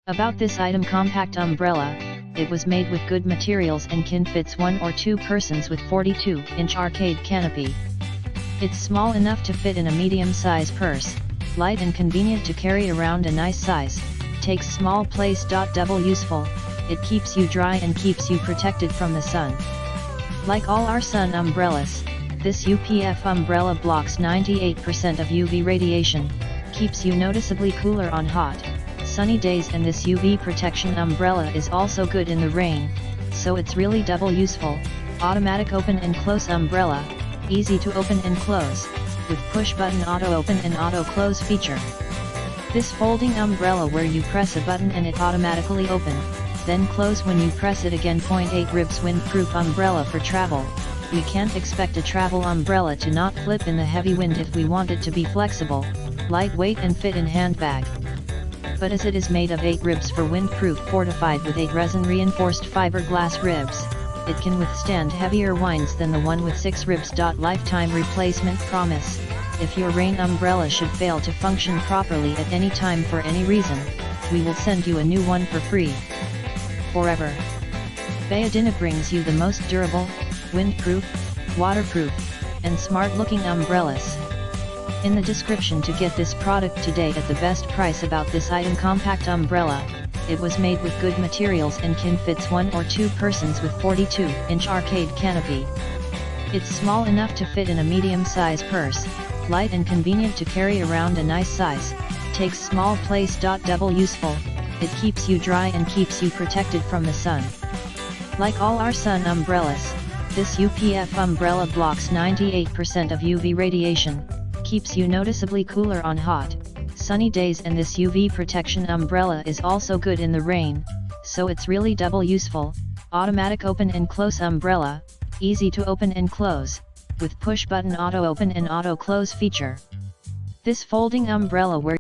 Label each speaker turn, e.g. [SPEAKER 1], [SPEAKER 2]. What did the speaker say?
[SPEAKER 1] About this item: compact umbrella. It was made with good materials and can fits 1 or 2 persons with 42-inch arcade canopy. It's small enough to fit in a medium-size purse, light and convenient to carry around a nice size, takes small place. Double useful, it keeps you dry and keeps you protected from the sun. Like all our sun umbrellas, this UPF umbrella blocks 98% of UV radiation, keeps you noticeably cooler on hot, sunny days, and this UV protection umbrella is also good in the rain, so it's really double useful. Automatic open and close umbrella, easy to open and close, with push button auto open and auto close feature. This folding umbrella where you press a button and it automatically open, then close when you press it again. 0.8 ribs windproof umbrella for travel. We can't expect a travel umbrella to not flip in the heavy wind if we want it to be flexible, lightweight and fit in handbag. But as it is made of 8 ribs for windproof, fortified with 8 resin reinforced fiberglass ribs, it can withstand heavier winds than the one with 6 ribs. Lifetime replacement promise. If your rain umbrella should fail to function properly at any time for any reason, we will send you a new one for free. Forever. BAODINI brings you the most durable, windproof, waterproof, and smart-looking umbrellas. In the description to get this product today at the best price. About this item: compact umbrella. It was made with good materials and can fits 1 or 2 persons with 42-inch arcade canopy. It's small enough to fit in a medium-size purse, light and convenient to carry around a nice size, takes small place. Double useful, it keeps you dry and keeps you protected from the sun. Like all our sun umbrellas, this UPF umbrella blocks 98% of UV radiation, keeps you noticeably cooler on hot, sunny days, and this UV protection umbrella is also good in the rain, so it's really double useful. Automatic open and close umbrella, easy to open and close, with push button auto open and auto close feature. This folding umbrella where